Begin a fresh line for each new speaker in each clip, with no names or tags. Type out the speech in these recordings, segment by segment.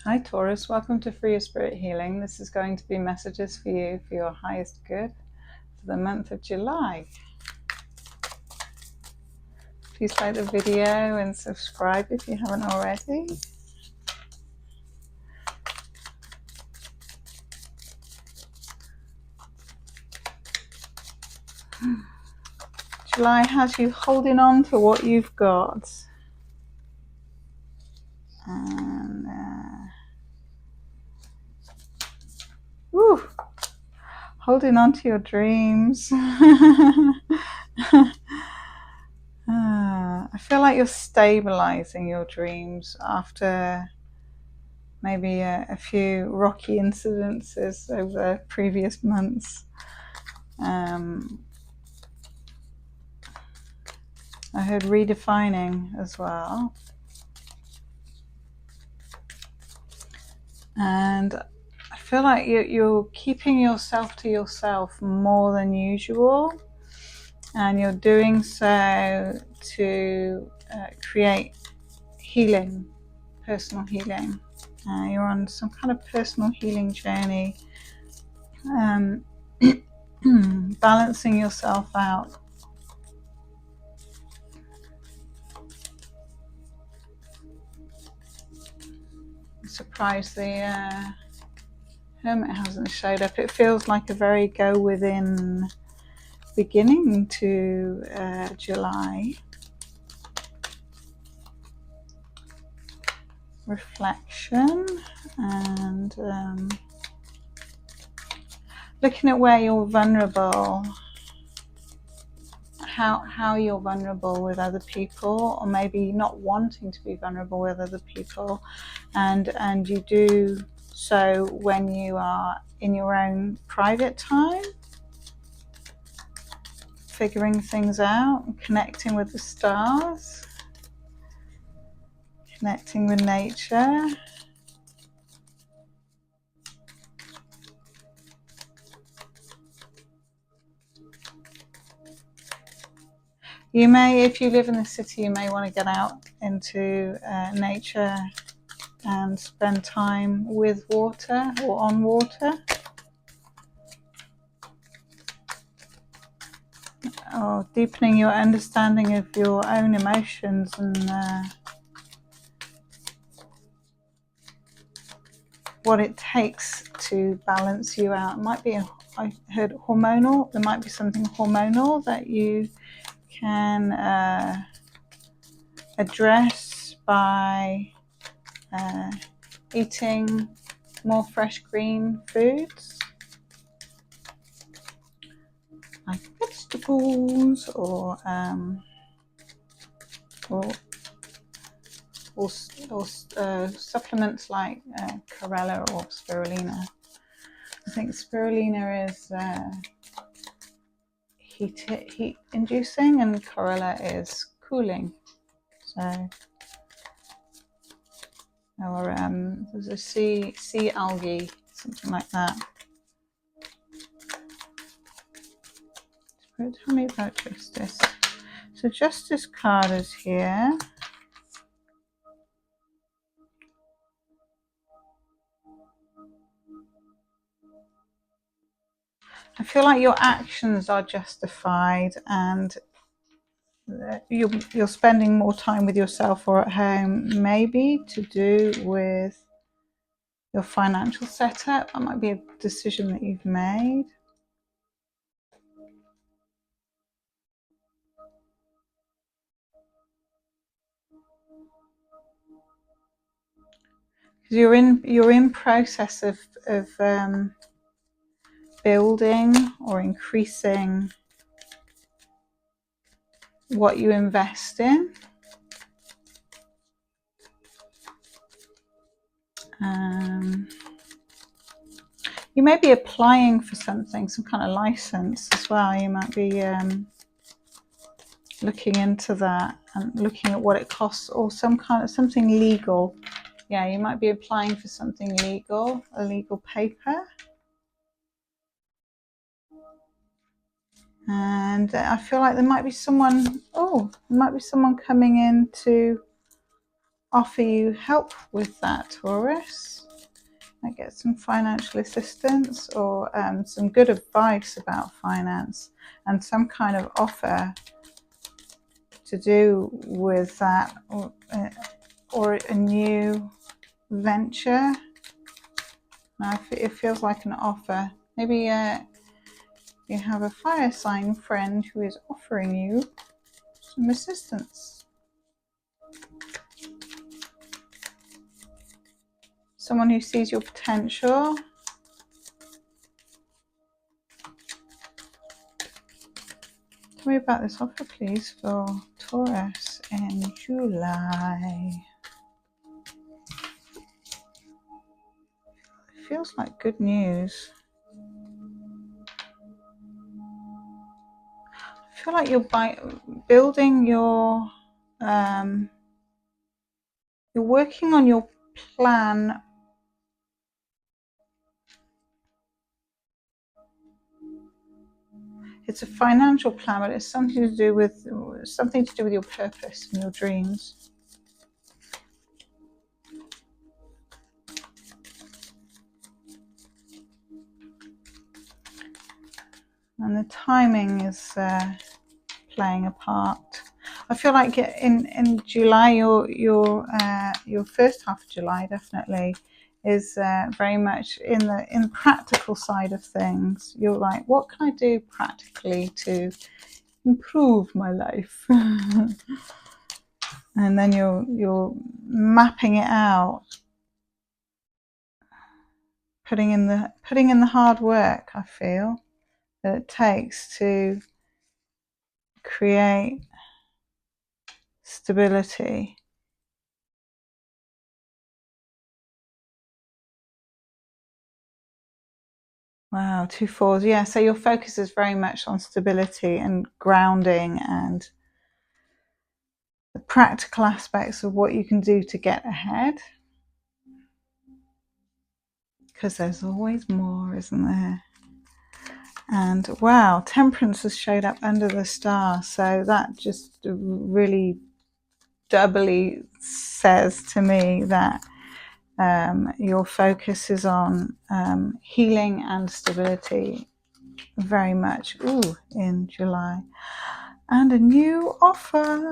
Hi Taurus, welcome to Free Your Spirit Healing. This is going to be messages for you for your highest good for the month of July. Please like the video and subscribe if you haven't already. July has you holding on to what you've got. And holding on to your dreams. I feel like you're stabilizing your dreams after maybe a few rocky incidences over previous months. I heard redefining as well. And I feel like you're keeping yourself to yourself more than usual. And you're doing so to create healing, personal healing. You're on some kind of personal healing journey. Balancing yourself out. I'm surprised the Hermit hasn't showed up. It feels like a very go within beginning to July. Reflection and looking at where you're vulnerable, how you're vulnerable with other people, or maybe not wanting to be vulnerable with other people, and you do so when you are in your own private time, figuring things out, connecting with the stars, connecting with nature. You may, if you live in the city, you may want to get out into nature and spend time with water or on water. Or deepening your understanding of your own emotions and what it takes to balance you out. It might be, I heard hormonal, there might be something hormonal that you can address by eating more fresh green foods like vegetables or supplements like chlorella or spirulina. I think spirulina is heat inducing and chlorella is cooling. So, or there's a sea algae, something like that. Spirit, tell me about justice. So justice card is here. I feel like your actions are justified and you're spending more time with yourself or at home, maybe to do with your financial setup. That might be a decision that you've made. You're in process of building or increasing what you invest in. You may be applying for something, some kind of license as well. You might be looking into that and looking at what it costs, or something legal. Yeah, you might be applying for something legal, a legal paper. And I feel like there might be someone, coming in to offer you help with that, Taurus. I get some financial assistance or some good advice about finance and some kind of offer to do with that, or a new venture. Now it feels like an offer. Maybe you have a fire sign friend who is offering you some assistance. Someone who sees your potential. Tell me about this offer, please, for Taurus in July. It feels like good news. I feel like you're building your, you're working on your plan. It's a financial plan, but it's something to do with your purpose and your dreams. And the timing is playing a part. I feel like in July, your first half of July definitely is very much in the practical side of things. You're like, what can I do practically to improve my life? And then you're mapping it out, putting in the hard work, I feel, that it takes to create stability. Wow, 2 4s. Yeah, so your focus is very much on stability and grounding and the practical aspects of what you can do to get ahead. Because there's always more, isn't there? And wow, Temperance has showed up under the star. So that just really doubly says to me that your focus is on healing and stability very much in July. And a new offer.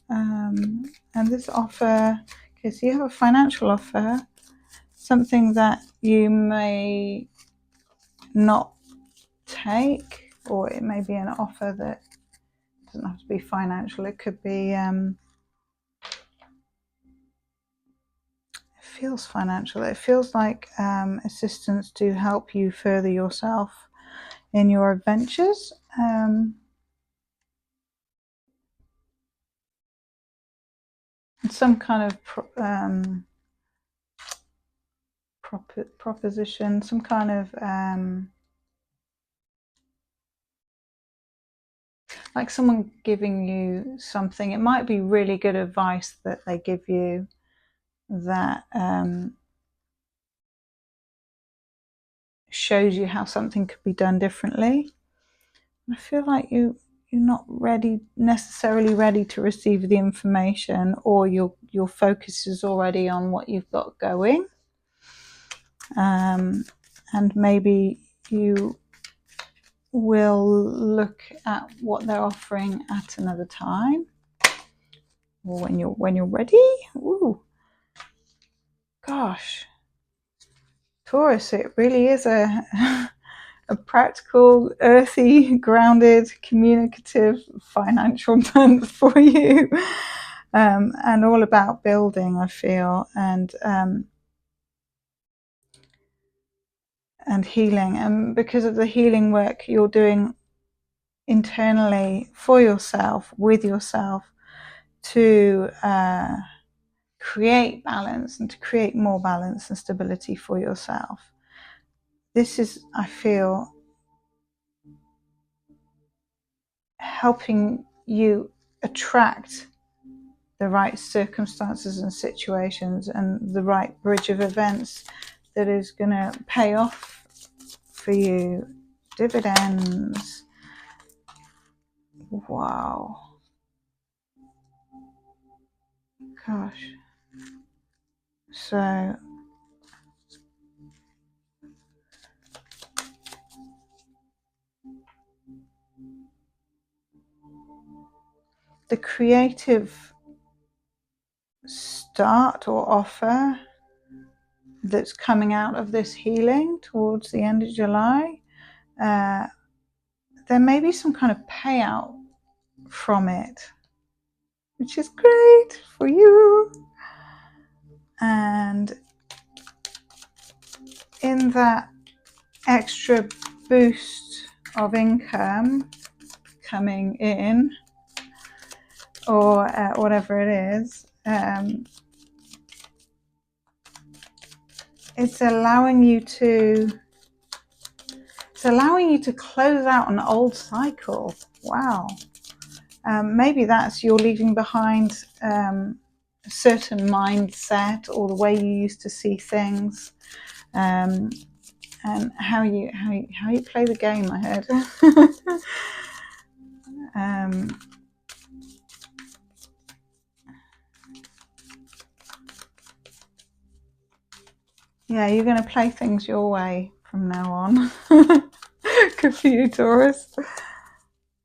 And this offer, okay, so you have a financial offer, something that you may not take, or it may be an offer that doesn't have to be financial. It could be, it feels financial. It feels like assistance to help you further yourself in your adventures. And some kind of proposition, some kind of like someone giving you something. It might be really good advice that they give you that shows you how something could be done differently. I feel like you're not necessarily ready to receive the information, or your focus is already on what you've got going, and maybe you will look at what they're offering at another time, or when you're ready. Ooh, gosh, Taurus, it really is a practical, earthy, grounded, communicative, financial month for you, and all about building, I feel, and healing. And because of the healing work you're doing internally for yourself, with yourself, to create balance and to create more balance and stability for yourself. This is, I feel, helping you attract the right circumstances and situations and the right bridge of events that is going to pay off for you. Dividends. Wow. Gosh. So the creative start or offer that's coming out of this healing towards the end of July, there may be some kind of payout from it, which is great for you. And in that extra boost of income coming in, or whatever it is, it's allowing you to close out an old cycle. Wow. Maybe that's you're leaving behind a certain mindset or the way you used to see things, and how you play the game, I heard. Yeah, you're going to play things your way from now on. Good for you, Taurus.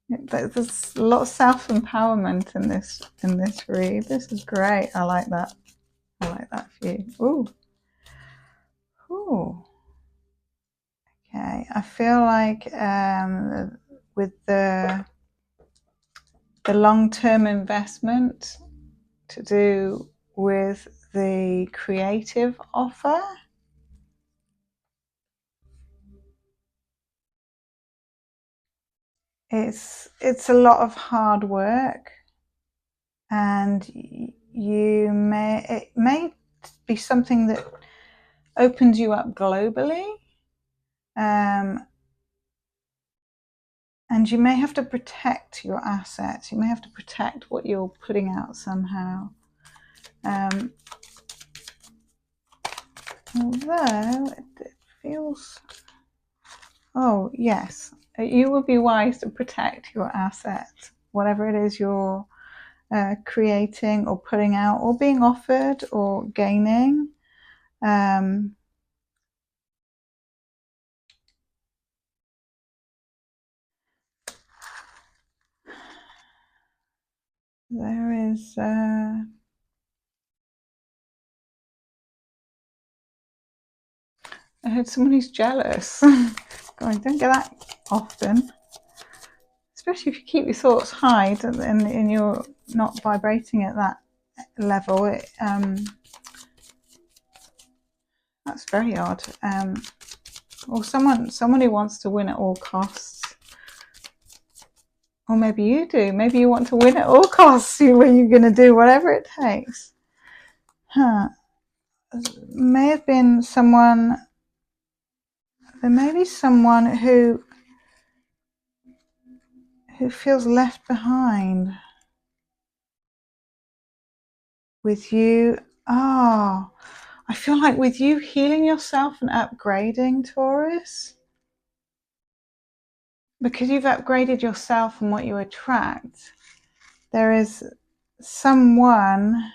There's a lot of self-empowerment in this read. This is great. I like that. I like that for you. Ooh. Ooh. Okay. I feel like with the long-term investment to do with the creative offer, it's a lot of hard work, and it may be something that opens you up globally, and you may have to protect your assets. You may have to protect what you're putting out somehow. Although it feels, oh yes, you will be wise to protect your assets, whatever it is you're creating or putting out or being offered or gaining. There is I heard someone who's jealous. God, I don't get that often. Especially if you keep your thoughts high and you're not vibrating at that level. That's very odd. Or someone who wants to win at all costs. Or maybe you do. Maybe you want to win at all costs. You're going to do whatever it takes. Huh. May have been someone. There may be someone who feels left behind with you. Oh, I feel like with you healing yourself and upgrading, Taurus, because you've upgraded yourself and what you attract, there is someone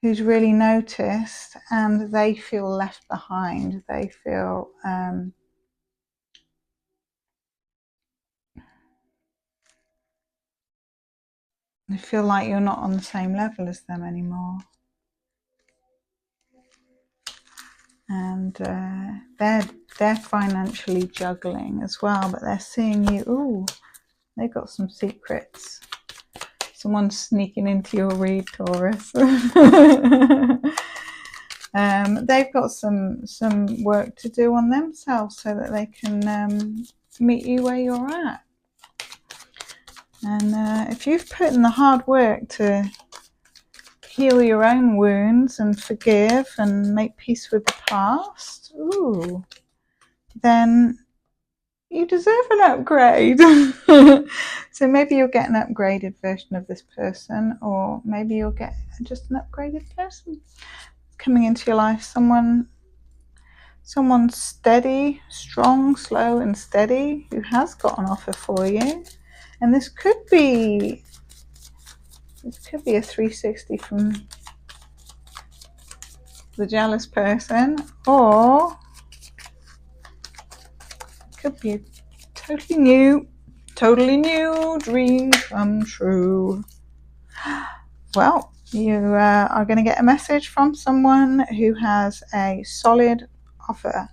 who's really noticed and they feel left behind. They feel like you're not on the same level as them anymore. And they're financially juggling as well, but they're seeing you. Ooh, they've got some secrets. Someone's sneaking into your read, Taurus. They've got some work to do on themselves so that they can meet you where you're at. And if you've put in the hard work to heal your own wounds and forgive and make peace with the past, ooh, then you deserve an upgrade. So maybe you'll get an upgraded version of this person, or maybe you'll get just an upgraded person coming into your life. Someone steady, strong, slow and steady, who has got an offer for you. And this could be a 360 from the jealous person, or it could be a totally totally new dream come true. Well, you are going to get a message from someone who has a solid offer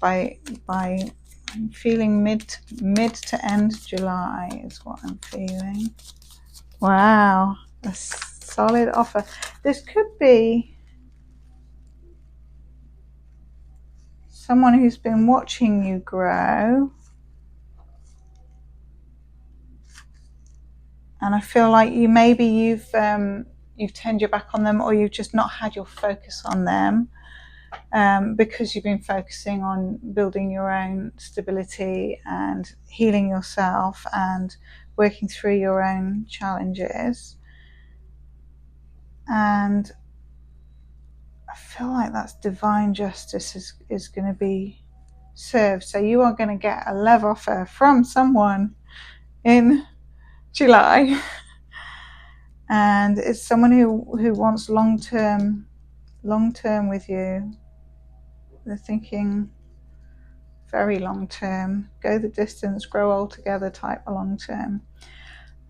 by I'm feeling mid to end July is what I'm feeling. Wow, a solid offer. This could be someone who's been watching you grow, and I feel like you've turned your back on them, or you've just not had your focus on them, because you've been focusing on building your own stability and healing yourself and working through your own challenges. And I feel like that's divine justice is going to be served. So you are going to get a love offer from someone in July, and it's someone who wants long term with you. They're thinking very long term, go the distance, grow old together type of long term.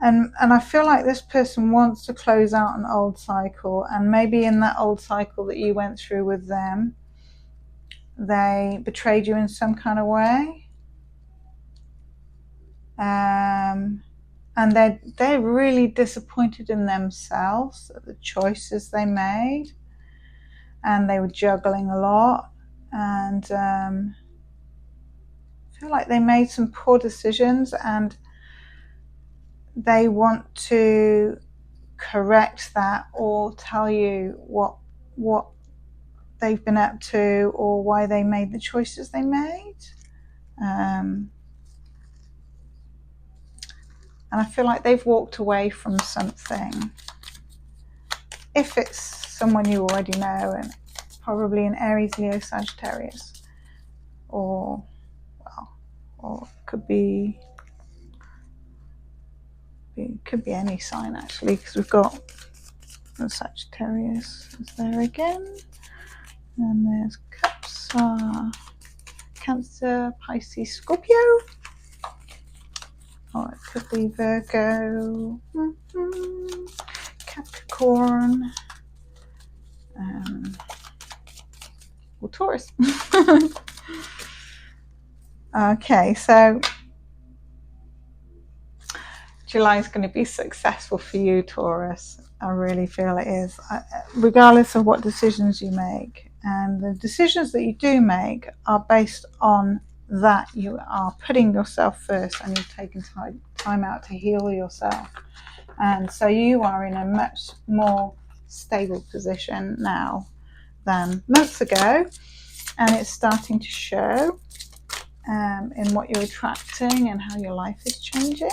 And I feel like this person wants to close out an old cycle, and maybe in that old cycle that you went through with them, they betrayed you in some kind of way. And they're really disappointed in themselves at the choices they made, and they were juggling a lot, and I feel like they made some poor decisions, and they want to correct that or tell you what they've been up to or why they made the choices they made. And I feel like they've walked away from something. If it's someone you already know, and probably an Aries, Leo, Sagittarius, or it could be any sign actually, because we've got the Sagittarius is there again, and there's Cups, Cancer, Pisces, Scorpio. Oh, it could be Virgo, Capricorn, or Taurus. Okay, so July is going to be successful for you, Taurus. I really feel it is, regardless of what decisions you make. And the decisions that you do make are based on that you are putting yourself first, and you've taken time out to heal yourself. And so you are in a much more stable position now than months ago, and it's starting to show in what you're attracting and how your life is changing.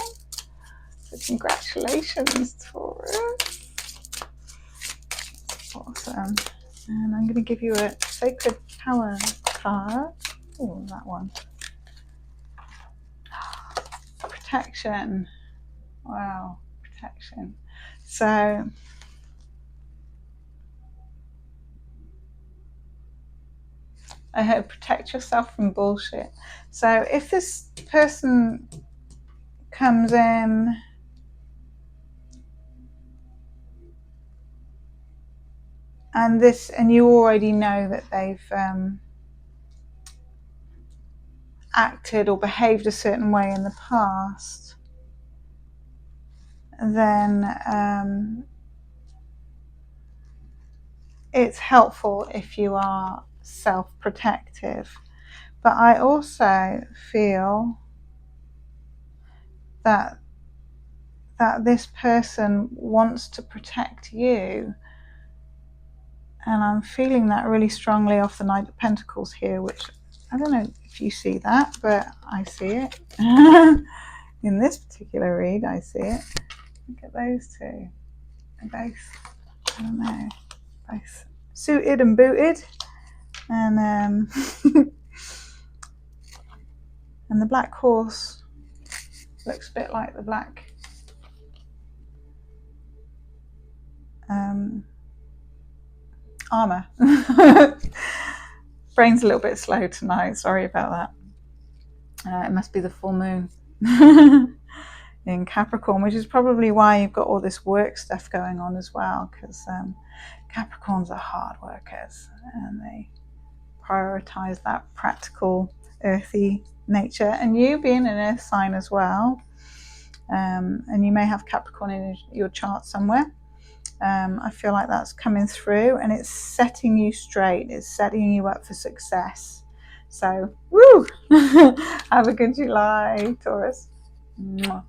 So congratulations, Taurus. Awesome. And I'm going to give you a Sacred Power card. Oh, that one. Protection. Wow, protection. So I heard protect yourself from bullshit. So if this person comes in and you already know that they've acted or behaved a certain way in the past, then it's helpful if you are self-protective. But I also feel that this person wants to protect you, and I'm feeling that really strongly off the Knight of Pentacles here, which I don't know if you see that, but I see it. In this particular read, I see it. Look at those two. They're both, I don't know, both suited and booted. And and the black horse looks a bit like the black armor. Brain's a little bit slow tonight, sorry about that. It must be the full moon. in Capricorn, which is probably why you've got all this work stuff going on as well, because Capricorns are hard workers and they prioritize that practical, earthy nature. And you being an earth sign as well, and you may have Capricorn in your chart somewhere. I feel like that's coming through and it's setting you straight. It's setting you up for success. So, woo! Have a good July, Taurus. Mwah.